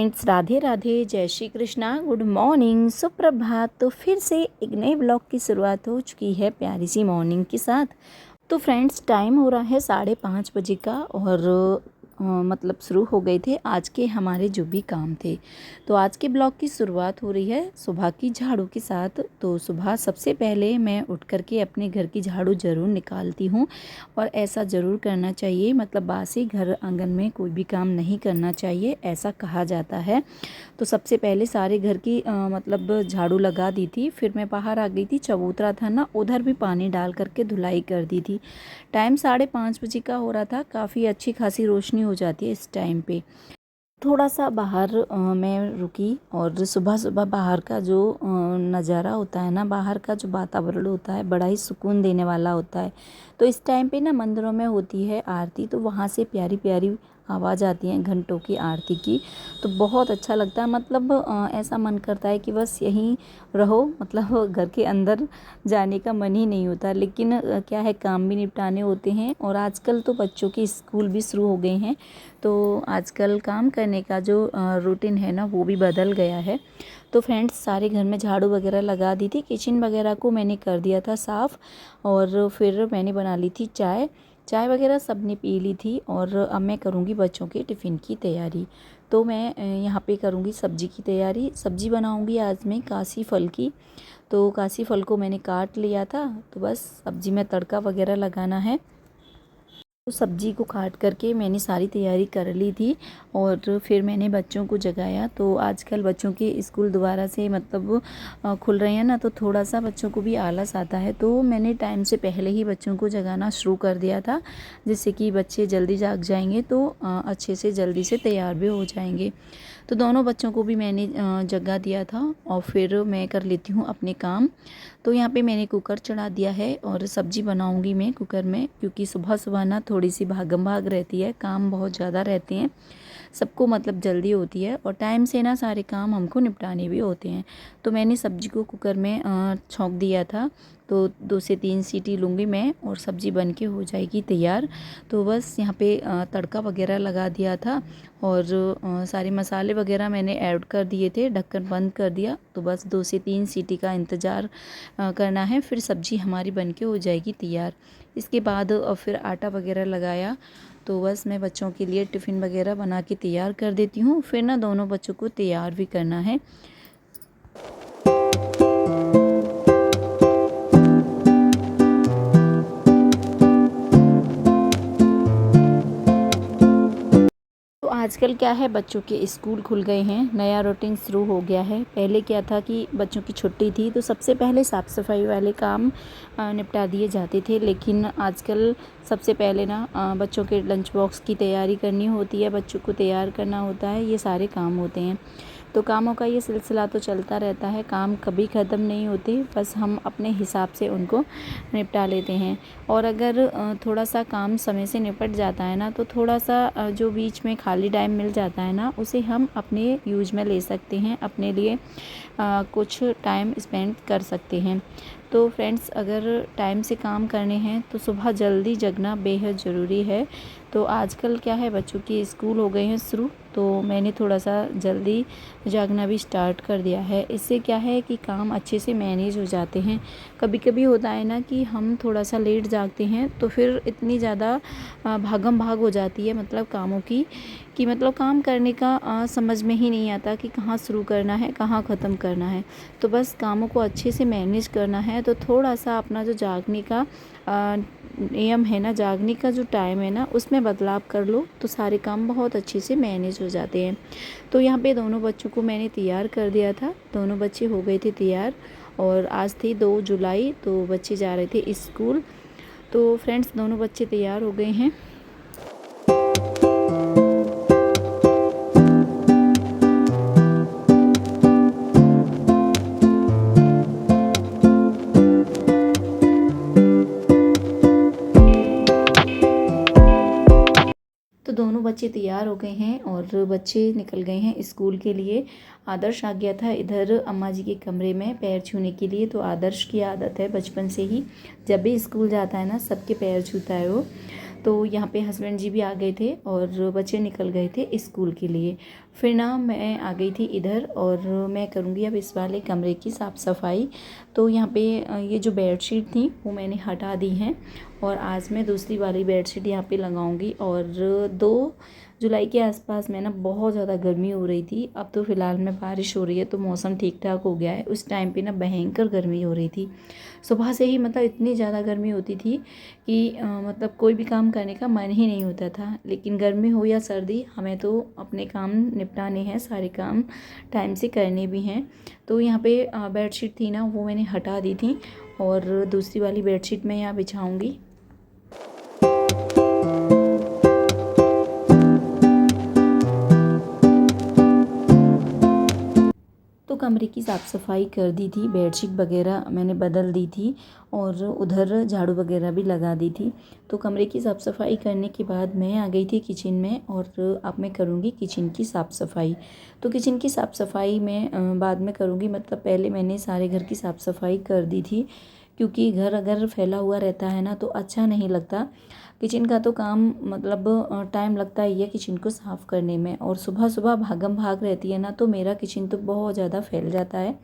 Friends, Radhe Radhe, जय Shri Krishna, good morning, सुप्रभात। तो फिर से एक नए ब्लॉग की शुरुआत हो चुकी है प्यारी सी मॉर्निंग के साथ। तो फ्रेंड्स, टाइम हो रहा है 5:30 बजे का और मतलब शुरू हो गए थे आज के हमारे जो भी काम थे। तो आज के ब्लॉग की शुरुआत हो रही है सुबह की झाड़ू के साथ। तो सुबह सबसे पहले मैं उठ करके अपने घर की झाड़ू ज़रूर निकालती हूँ और ऐसा ज़रूर करना चाहिए। मतलब बासी घर आंगन में कोई भी काम नहीं करना चाहिए, ऐसा कहा जाता है। तो सबसे पहले सारे घर की मतलब झाड़ू लगा दी थी। फिर मैं बाहर आ गई थी, चबूतरा था ना, उधर भी पानी डाल करके धुलाई कर दी थी। टाइम 5:30 बजे का हो रहा था। काफ़ी अच्छी खासी रोशनी हो जाती है इस टाइम पे। थोड़ा सा बाहर मैं रुकी और सुबह सुबह बाहर का जो नज़ारा होता है ना, बाहर का जो वातावरण होता है, बड़ा ही सुकून देने वाला होता है। तो इस टाइम पे ना मंदिरों में होती है आरती, तो वहाँ से प्यारी प्यारी आवाज़ आती है घंटों की आरती की। तो बहुत अच्छा लगता है। मतलब ऐसा मन करता है कि बस यहीं रहो, मतलब घर के अंदर जाने का मन ही नहीं होता। लेकिन क्या है, काम भी निपटाने होते हैं और आजकल तो बच्चों के स्कूल भी शुरू हो गए हैं। तो आजकल काम करने का जो रूटीन है ना, वो भी बदल गया है। तो फ्रेंड्स, सारे घर में झाड़ू वगैरह लगा दी थी। किचन वगैरह को मैंने कर दिया था साफ़ और फिर मैंने बना ली थी चाय। चाय वगैरह सब ने पी ली थी और अब मैं करूँगी बच्चों के टिफ़िन की तैयारी। तो मैं यहाँ पे करूँगी सब्ज़ी की तैयारी। सब्ज़ी बनाऊँगी आज मैं कासी फल की। तो कासी फल को मैंने काट लिया था, तो बस सब्ज़ी में तड़का वगैरह लगाना है। तो सब्ज़ी को काट करके मैंने सारी तैयारी कर ली थी और फिर मैंने बच्चों को जगाया। तो आजकल बच्चों के स्कूल दोबारा से मतलब खुल रहे हैं ना, तो थोड़ा सा बच्चों को भी आलस आता है। तो मैंने टाइम से पहले ही बच्चों को जगाना शुरू कर दिया था, जिससे कि बच्चे जल्दी जाग जाएंगे तो अच्छे से जल्दी से तैयार भी हो जाएंगे। तो दोनों बच्चों को भी मैंने जगा दिया था और फिर मैं कर लेती हूँ अपने काम। तो यहाँ पे मैंने कुकर चढ़ा दिया है और सब्ज़ी बनाऊँगी मैं कुकर में, क्योंकि सुबह सुबह ना थोड़ी सी भागम भाग रहती है, काम बहुत ज़्यादा रहते हैं सबको, मतलब जल्दी होती है और टाइम से ना सारे काम हमको निपटाने भी होते हैं। तो मैंने सब्ज़ी को कुकर में छौंक दिया था। तो 2 से 3 सीटी लूँगी मैं और सब्ज़ी बन के हो जाएगी तैयार। तो बस यहाँ पे तड़का वगैरह लगा दिया था और सारे मसाले वगैरह मैंने ऐड कर दिए थे, ढक्कन बंद कर दिया। तो बस 2 से 3 सीटी का इंतज़ार करना है, फिर सब्ज़ी हमारी बन के हो जाएगी तैयार। इसके बाद फिर आटा वगैरह लगाया। तो बस मैं बच्चों के लिए टिफ़िन वगैरह बना के तैयार कर देती हूँ, फिर ना दोनों बच्चों को तैयार भी करना है। तो आजकल क्या है, बच्चों के स्कूल खुल गए हैं, नया रूटीन शुरू हो गया है। पहले क्या था कि बच्चों की छुट्टी थी तो सबसे पहले साफ़ सफाई वाले काम निपटा दिए जाते थे। लेकिन आजकल सबसे पहले ना बच्चों के लंच बॉक्स की तैयारी करनी होती है, बच्चों को तैयार करना होता है, ये सारे काम होते हैं। तो कामों का ये सिलसिला तो चलता रहता है, काम कभी ख़त्म नहीं होते, बस हम अपने हिसाब से उनको निपटा लेते हैं। और अगर थोड़ा सा काम समय से निपट जाता है ना, तो थोड़ा सा जो बीच में खाली टाइम मिल जाता है ना, उसे हम अपने यूज में ले सकते हैं, अपने लिए कुछ टाइम स्पेंड कर सकते हैं। तो फ्रेंड्स, अगर टाइम से काम करने हैं तो सुबह जल्दी जगना बेहद ज़रूरी है। तो आजकल क्या है, बच्चों के स्कूल हो गए हैं शुरू, तो मैंने थोड़ा सा जल्दी जागना भी स्टार्ट कर दिया है। इससे क्या है कि काम अच्छे से मैनेज हो जाते हैं। कभी कभी होता है ना कि हम थोड़ा सा लेट जागते हैं तो फिर इतनी ज़्यादा भागम भाग हो जाती है, मतलब कामों की, कि मतलब काम करने का समझ में ही नहीं आता कि कहाँ शुरू करना है, कहाँ ख़त्म करना है। तो बस कामों को अच्छे से मैनेज करना है। तो थोड़ा सा अपना जो जागने का नियम है ना, जागने का जो टाइम है ना, उसमें बदलाव कर लो तो सारे काम बहुत अच्छे से मैनेज हो जाते हैं। तो यहाँ पे दोनों बच्चों को मैंने तैयार कर दिया था, दोनों बच्चे हो गए थे तैयार। और आज थी 2 जुलाई, तो बच्चे जा रहे थे स्कूल। तो फ्रेंड्स, दोनों बच्चे तैयार हो गए हैं। तो दोनों बच्चे तैयार हो गए हैं और बच्चे निकल गए हैं स्कूल के लिए। आदर्श आ गया था इधर अम्मा जी के कमरे में पैर छूने के लिए। तो आदर्श की आदत है बचपन से ही, जब भी स्कूल जाता है ना, सबके पैर छूता है वो। तो यहाँ पे हस्बैंड जी भी आ गए थे और बच्चे निकल गए थे स्कूल के लिए। फिर ना मैं आ गई थी इधर और मैं करूँगी अब इस वाले कमरे की साफ़ सफाई। तो यहाँ पे ये जो बेडशीट थी वो मैंने हटा दी हैं और आज मैं दूसरी वाली बेडशीट यहाँ पे लगाऊंगी। और 2 जुलाई के आसपास में ना बहुत ज़्यादा गर्मी हो रही थी। अब तो फ़िलहाल में बारिश हो रही है तो मौसम ठीक ठाक हो गया है। उस टाइम पे ना भयंकर गर्मी हो रही थी। सुबह से ही मतलब इतनी ज़्यादा गर्मी होती थी कि मतलब कोई भी काम करने का मन ही नहीं होता था। लेकिन गर्मी हो या सर्दी हमें तो अपने काम निपटाने हैं, सारे काम टाइम से करने भी हैं। तो यहाँ पे बेडशीट थी ना वो मैंने हटा दी थी और दूसरी वाली बेडशीट मैं यहाँ बिछाऊँगी। तो कमरे की साफ़ सफाई कर दी थी, बेडशीट वगैरह मैंने बदल दी थी और उधर झाड़ू वगैरह भी लगा दी थी। तो कमरे की साफ़ सफाई करने के बाद मैं आ गई थी किचन में और अब मैं करूँगी किचन की साफ़ सफाई। तो किचन की साफ़ सफाई मैं बाद में करूँगी, मतलब पहले मैंने सारे घर की साफ़ सफाई कर दी थी क्योंकि घर अगर फैला हुआ रहता है ना तो अच्छा नहीं लगता। किचन का तो काम मतलब टाइम लगता ही है किचन को साफ़ करने में, और सुबह सुबह भागम भाग रहती है ना तो मेरा किचन तो बहुत ज़्यादा फैल जाता है।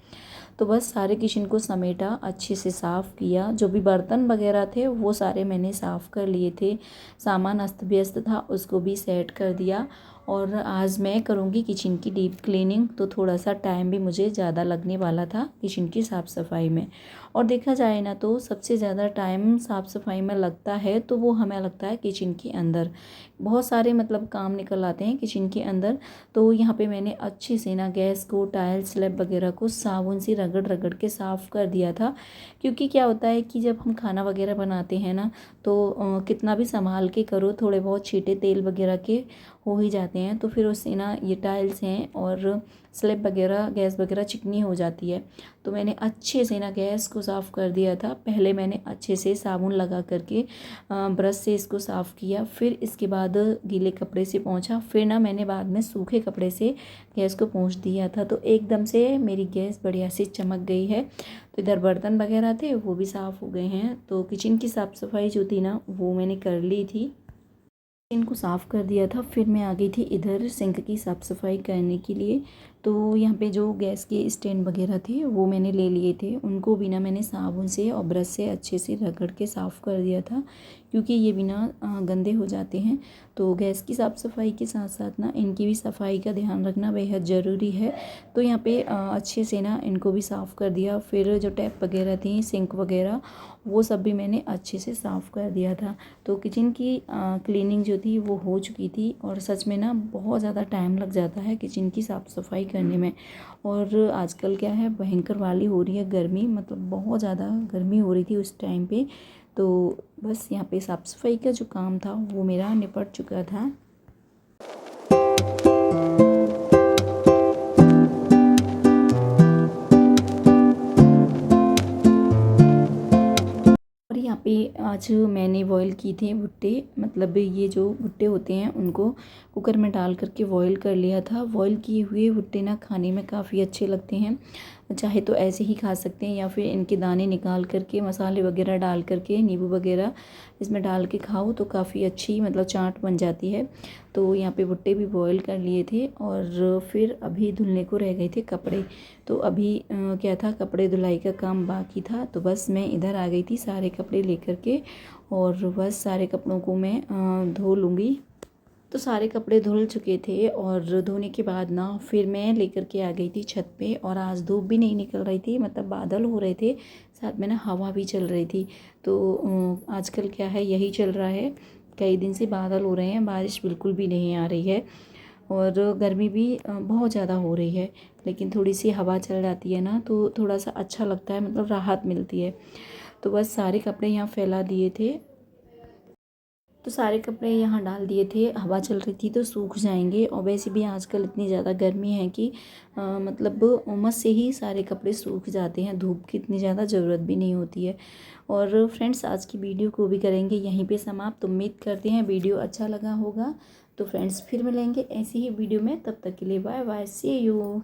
तो बस सारे किचन को समेटा, अच्छे से साफ़ किया। जो भी बर्तन वगैरह थे वो सारे मैंने साफ़ कर लिए थे। सामान अस्त व्यस्त था उसको भी सेट कर दिया। और आज मैं करूँगी किचन की डीप क्लीनिंग, तो थोड़ा सा टाइम भी मुझे ज़्यादा लगने वाला था किचन की साफ़ सफाई में। और देखा जाए ना तो सबसे ज़्यादा टाइम साफ़ सफाई में लगता है तो वो हमें लगता है किचन के अंदर। बहुत सारे मतलब काम निकल आते हैं किचन के अंदर। तो यहाँ पे मैंने अच्छे से ना गैस को, टाइल स्लैब वगैरह को साबुन से रगड़ रगड़ के साफ़ कर दिया था। क्योंकि क्या होता है कि जब हम खाना वगैरह बनाते हैं ना तो कितना भी संभाल के करो, थोड़े बहुत छींटे तेल वगैरह के हो ही जाते हैं। तो फिर उससे ना ये टाइल्स हैं और स्लैब वगैरह, गैस वगैरह चिकनी हो जाती है। तो मैंने अच्छे से ना गैस को साफ़ कर दिया था। पहले मैंने अच्छे से साबुन लगा करके ब्रश से इसको साफ़ किया, फिर इसके बाद गीले कपड़े से पोंछा, फिर ना मैंने बाद में सूखे कपड़े से गैस को पोंछ दिया था। तो एकदम से मेरी गैस बढ़िया से चमक गई है। तो इधर बर्तन वगैरह थे वो भी साफ़ हो गए हैं। तो किचन की साफ़ सफाई जो थी ना वो मैंने कर ली थी, इनको साफ़ कर दिया था। फिर मैं आ गई थी इधर सिंक की साफ़ सफाई करने के लिए। तो यहाँ पे जो गैस के स्टैंड वगैरह थे वो मैंने ले लिए थे, उनको भी ना मैंने साबुन से और ब्रश से अच्छे से रगड़ के साफ़ कर दिया था क्योंकि ये भी ना गंदे हो जाते हैं। तो गैस की साफ़ सफाई के साथ साथ ना इनकी भी सफाई का ध्यान रखना बेहद ज़रूरी है। तो यहाँ पे अच्छे से ना इनको भी साफ़ कर दिया। फिर जो टैप वगैरह थी, सिंक वगैरह, वो सब भी मैंने अच्छे से साफ़ कर दिया था। तो किचन की क्लीनिंग जो थी वो हो चुकी थी। और सच में ना बहुत ज़्यादा टाइम लग जाता है किचन की साफ़ सफाई करने में। और आजकल क्या है, भयंकर वाली हो रही है गर्मी, मतलब बहुत ज़्यादा गर्मी हो रही थी उस टाइम पे। तो बस यहाँ पे साफ़ सफाई का जो काम था वो मेरा निपट चुका था। और यहाँ पे आज मैंने बॉईल किए थे भुट्टे, मतलब ये जो भुट्टे होते हैं उनको कुकर में डाल करके बॉईल कर लिया था। बॉईल किए हुए भुट्टे ना खाने में काफ़ी अच्छे लगते हैं। चाहे तो ऐसे ही खा सकते हैं या फिर इनके दाने निकाल करके मसाले वगैरह डाल करके, नींबू वगैरह इसमें डाल के खाओ तो काफ़ी अच्छी मतलब चाट बन जाती है। तो यहाँ पे भुट्टे भी बॉईल कर लिए थे और फिर अभी धुलने को रह गए थे कपड़े। तो अभी क्या था, कपड़े धुलाई का काम बाकी था। तो बस मैं इधर आ गई थी सारे कपड़े लेकर के, और बस सारे कपड़ों को मैं धो लूँगी। तो सारे कपड़े धुल चुके थे और धोने के बाद ना फिर मैं लेकर के आ गई थी छत पे। और आज धूप भी नहीं निकल रही थी, मतलब बादल हो रहे थे, साथ में ना हवा भी चल रही थी। तो आजकल क्या है, यही चल रहा है, कई दिन से बादल हो रहे हैं, बारिश बिल्कुल भी नहीं आ रही है। और गर्मी भी बहुत ज़्यादा हो रही है। लेकिन थोड़ी सी हवा चल जाती है ना तो थोड़ा सा अच्छा लगता है, मतलब राहत मिलती है। तो बस सारे कपड़े यहाँ फैला दिए थे। तो सारे कपड़े यहाँ डाल दिए थे, हवा चल रही थी तो सूख जाएंगे। और वैसे भी आजकल इतनी ज़्यादा गर्मी है कि मतलब उमस से ही सारे कपड़े सूख जाते हैं, धूप की इतनी ज़्यादा ज़रूरत भी नहीं होती है। और फ्रेंड्स आज की वीडियो को भी करेंगे यहीं पे समाप्त। उम्मीद करते हैं वीडियो अच्छा लगा होगा। तो फ्रेंड्स फिर मिलेंगे ऐसी ही वीडियो में, तब तक के लिए बाय बाय, सी यू।